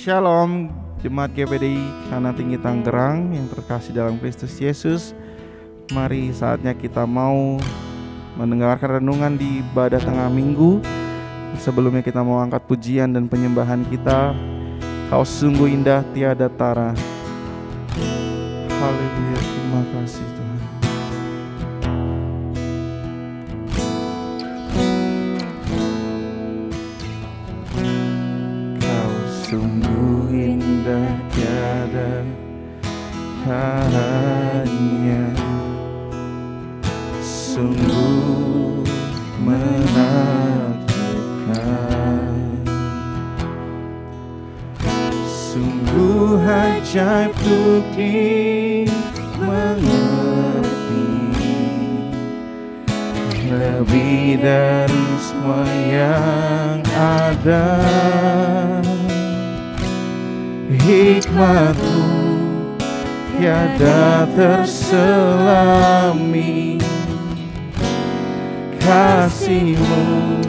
Shalom Jemaat GPDI Kana Tinggi Tangerang yang terkasih dalam Kristus Yesus. Mari saatnya kita mau mendengarkan renungan di ibadah tengah minggu. Sebelumnya kita mau angkat pujian dan penyembahan kita. Kau sungguh indah tiada tara. Haleluya, terima kasih Tuhan. Sungguh indah tiada taranya, sungguh menakjubkan, sungguh ajaib untuk dimengerti, lebih dari semua yang ada. Hikmat-Mu tiada terselami, kasih-Mu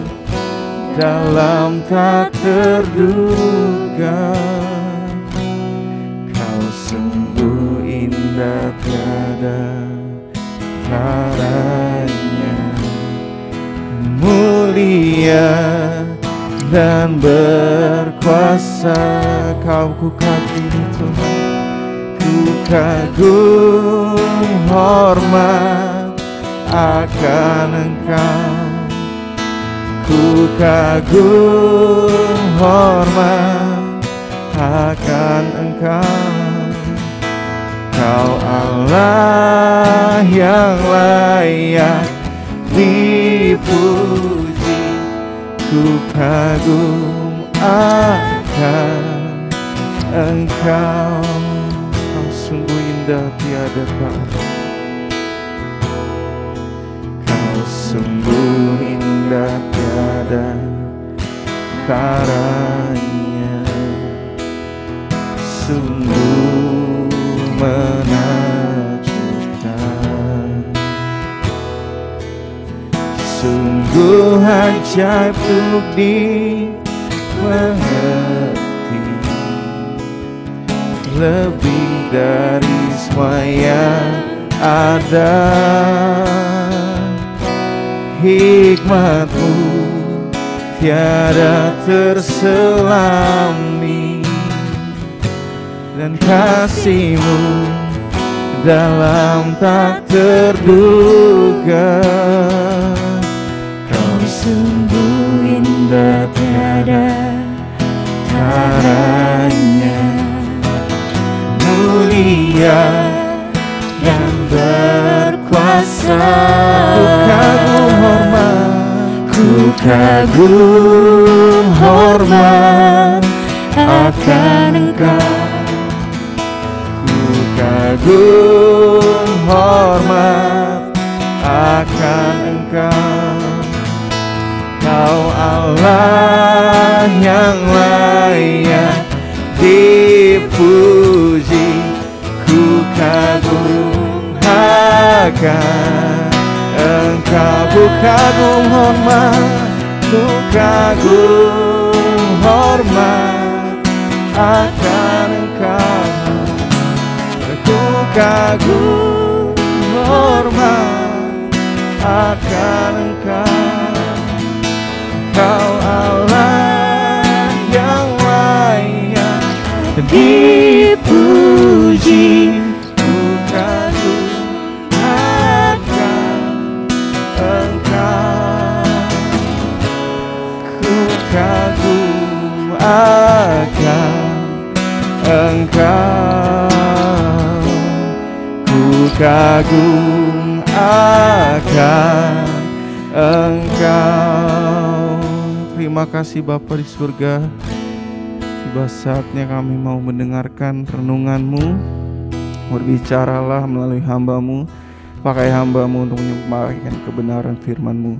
dalam tak terduga. Kau sungguh indah tiada taranya, mulia dan berkuasa. Kau ku kagumi Tuhan, ku kagum hormat akan Engkau, ku kagum hormat akan Engkau. Kau Allah yang layak dipuji, ku kagum akan Engkau. Kau sungguh indah tiada tara, Kau sungguh indah tiada taranya, sungguh menakjubkan, sungguh ajaib untuk dimengerti, lebih dari semua yang ada. Hikmat-Mu tiada terselami, dan kasih-Mu dalam tak terduga. Kau sungguh indah tiada taranya, mulia dan berkuasa. Ku kagum hormat akan Engkau, ku kagum hormat akan Engkau. Kau Allah yang layak dipuji, ku kagum akan Engkau. Ku kagum hormat, ku kagum hormat akan Engkau, ku kagum hormat akan Engkau. Kau Allah yang layak dipuji, ku kagum akan Engkau, ku kagum akan Engkau, ku kagum akan Engkau. Terima kasih Bapa di surga. Tiba saatnya kami mau mendengarkan renungan-Mu. Berbicaralah melalui hamba-Mu, pakai hamba-Mu untuk menyampaikan kebenaran firman-Mu.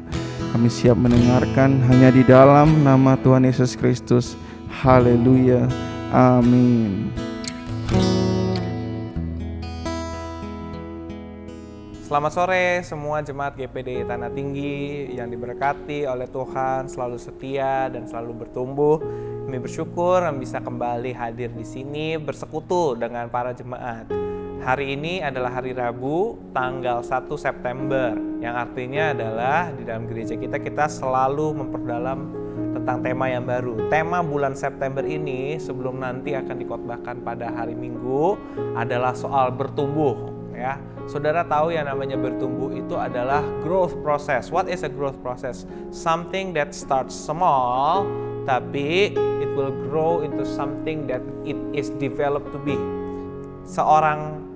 Kami siap mendengarkan hanya di dalam nama Tuhan Yesus Kristus. Haleluya, amin. Selamat sore semua jemaat GPD Tanah Tinggi yang diberkati oleh Tuhan, selalu setia dan selalu bertumbuh. Kami bersyukur bisa kembali hadir di sini bersekutu dengan para jemaat. Hari ini adalah hari Rabu, tanggal 1 September, yang artinya adalah di dalam gereja kita selalu memperdalam tentang tema yang baru. Tema bulan September ini sebelum nanti akan dikhotbahkan pada hari Minggu adalah soal bertumbuh. Ya, saudara tahu yang namanya bertumbuh itu adalah growth process. What is a growth process? Something that starts small, tapi it will grow into something that it is developed to be. Seorang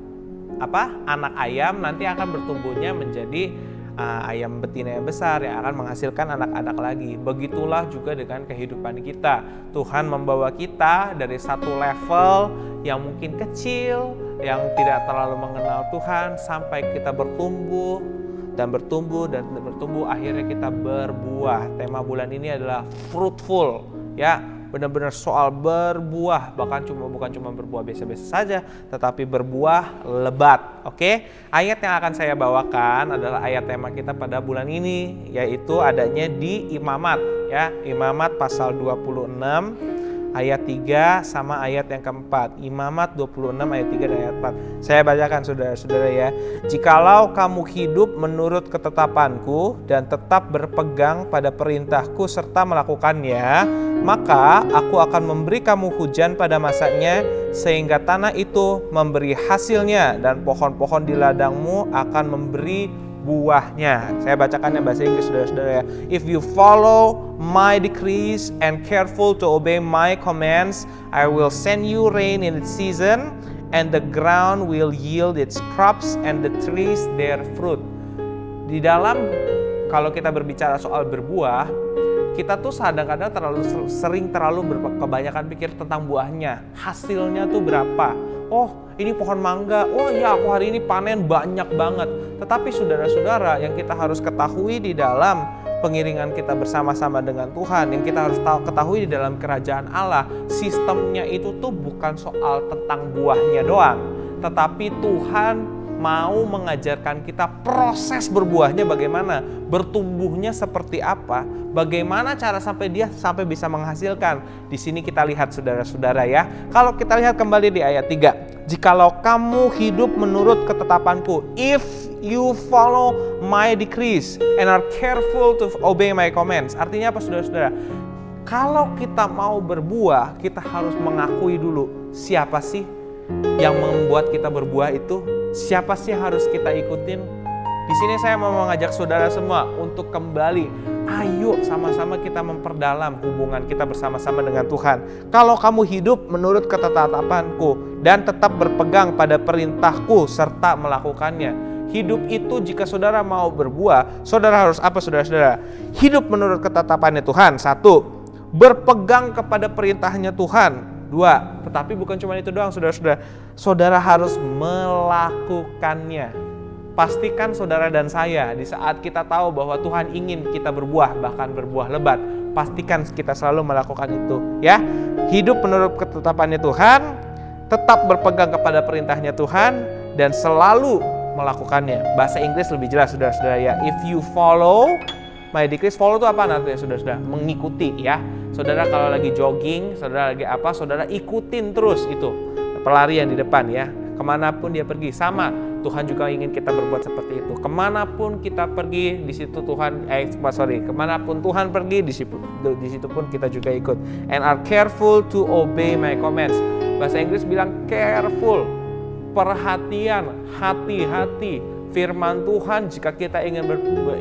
anak ayam nanti akan bertumbuhnya menjadi ayam betina yang besar yang akan menghasilkan anak-anak lagi. Begitulah juga dengan kehidupan kita. Tuhan membawa kita dari satu level yang mungkin kecil, yang tidak terlalu mengenal Tuhan, sampai kita bertumbuh dan bertumbuh dan bertumbuh, akhirnya kita berbuah. Tema bulan ini adalah fruitful, ya, benar-benar soal berbuah, bukan cuma berbuah biasa-biasa saja, tetapi berbuah lebat. Oke, ayat yang akan saya bawakan adalah ayat tema kita pada bulan ini, yaitu adanya di Imamat, ya, Imamat pasal 26 ayat 3 sama ayat yang keempat. Imamat 26 ayat 3 dan ayat 4. Saya bacakan saudara-saudara ya. Jikalau kamu hidup menurut ketetapanku dan tetap berpegang pada perintahku serta melakukannya, maka aku akan memberi kamu hujan pada masanya, sehingga tanah itu memberi hasilnya dan pohon-pohon di ladangmu akan memberi buahnya. Saya bacakan yang bahasa Inggris saudara-saudara ya. If you follow my decrees and careful to obey my commands, I will send you rain in its season, and the ground will yield its crops and the trees their fruit. Di dalam, kalau kita berbicara soal berbuah, kita tuh kadang-kadang terlalu kebanyakan pikir tentang buahnya, hasilnya tuh berapa. Oh, ini pohon mangga, oh ya aku hari ini panen banyak banget. Tetapi saudara-saudara, yang kita harus ketahui di dalam pengiringan kita bersama-sama dengan Tuhan, yang kita harus ketahui di dalam kerajaan Allah, sistemnya itu tuh bukan soal tentang buahnya doang, tetapi Tuhan mau mengajarkan kita proses berbuahnya bagaimana, bertumbuhnya seperti apa, bagaimana cara sampai bisa menghasilkan. Di sini kita lihat saudara-saudara ya. Kalau kita lihat kembali di ayat 3. Jikalau kamu hidup menurut ketetapanku, if you follow my decrees and are careful to obey my commands. Artinya apa saudara-saudara? Kalau kita mau berbuah, kita harus mengakui dulu siapa sih yang membuat kita berbuah itu. Siapa sih yang harus kita ikutin? Di sini saya mau mengajak saudara semua untuk kembali. Ayo sama-sama kita memperdalam hubungan kita bersama-sama dengan Tuhan. Kalau kamu hidup menurut ketetapanku dan tetap berpegang pada perintahku serta melakukannya. Hidup itu jika saudara mau berbuah, saudara harus apa saudara-saudara? Hidup menurut ketetapannya Tuhan. 1. Berpegang kepada perintahnya Tuhan. 2. Tetapi bukan cuma itu doang saudara-saudara. Saudara harus melakukannya. Pastikan saudara dan saya di saat kita tahu bahwa Tuhan ingin kita berbuah, bahkan berbuah lebat, pastikan kita selalu melakukan itu ya. Hidup menurut ketetapannya Tuhan, tetap berpegang kepada perintahnya Tuhan, dan selalu melakukannya. Bahasa Inggris lebih jelas saudara-saudara ya. If you follow my decrees, follow itu apa nanti saudara-saudara? Mengikuti ya. Saudara kalau lagi jogging, saudara lagi apa, saudara ikutin terus itu pelarian di depan ya. Kemanapun dia pergi, sama Tuhan juga ingin kita berbuat seperti itu. Kemanapun kita pergi, di situ Tuhan, kemanapun Tuhan pergi, di situ pun kita juga ikut. And are careful to obey my commands. Bahasa Inggris bilang careful, perhatian, hati-hati. Firman Tuhan, jika kita ingin berbuah,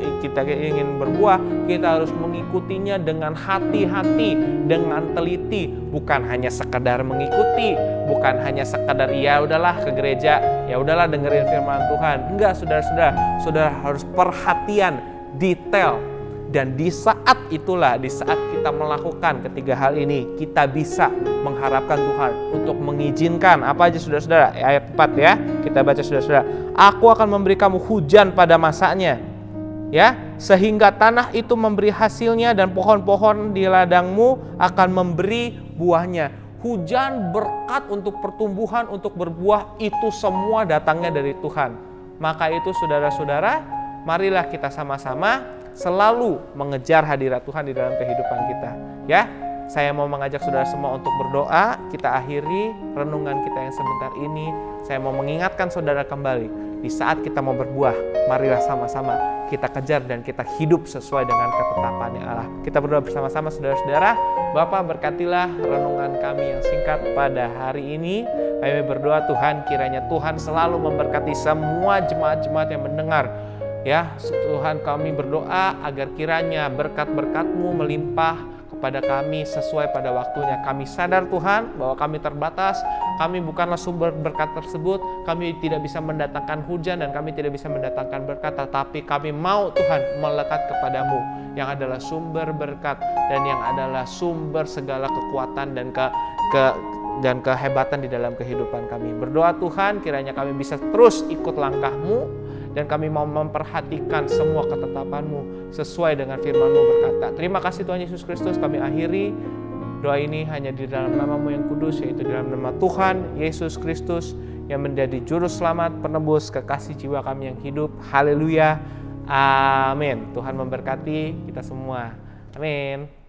kita harus mengikutinya dengan hati-hati, dengan teliti, bukan hanya sekedar mengikuti, bukan hanya sekedar ya udahlah ke gereja, ya udahlah dengerin firman Tuhan. Enggak, saudara-saudara, saudara harus perhatian, detail. Dan di saat itulah, di saat kita melakukan ketiga hal ini, kita bisa mengharapkan Tuhan untuk mengizinkan apa aja saudara-saudara. Ayat 4 ya, kita baca saudara-saudara. Aku akan memberi kamu hujan pada masanya, ya, sehingga tanah itu memberi hasilnya dan pohon-pohon di ladangmu akan memberi buahnya. Hujan, berkat untuk pertumbuhan, untuk berbuah, itu semua datangnya dari Tuhan. Maka itu saudara-saudara, marilah kita sama-sama selalu mengejar hadirat Tuhan di dalam kehidupan kita. Ya, saya mau mengajak saudara semua untuk berdoa. Kita akhiri renungan kita yang sebentar ini. Saya mau mengingatkan saudara kembali, di saat kita mau berbuah, marilah sama-sama kita kejar dan kita hidup sesuai dengan ketetapannya Allah. Kita berdoa bersama-sama saudara-saudara. Bapa, berkatilah renungan kami yang singkat pada hari ini. Kami berdoa Tuhan, kiranya Tuhan selalu memberkati semua jemaat-jemaat yang mendengar. Ya, Tuhan, kami berdoa agar kiranya berkat-berkat-Mu melimpah kepada kami sesuai pada waktunya. Kami sadar Tuhan bahwa kami terbatas, kami bukanlah sumber berkat tersebut, kami tidak bisa mendatangkan hujan dan kami tidak bisa mendatangkan berkat, tetapi kami mau Tuhan melekat kepadamu yang adalah sumber berkat dan yang adalah sumber segala kekuatan dan kehebatan di dalam kehidupan kami. Berdoa Tuhan, kiranya kami bisa terus ikut langkah-Mu dan kami mau memperhatikan semua ketetapan-Mu sesuai dengan firman-Mu berkata. Terima kasih Tuhan Yesus Kristus. Kami akhiri doa ini hanya di dalam nama-Mu yang kudus, yaitu di dalam nama Tuhan Yesus Kristus yang menjadi juru selamat, penebus kekasih jiwa kami yang hidup. Haleluya. Amin. Tuhan memberkati kita semua. Amin.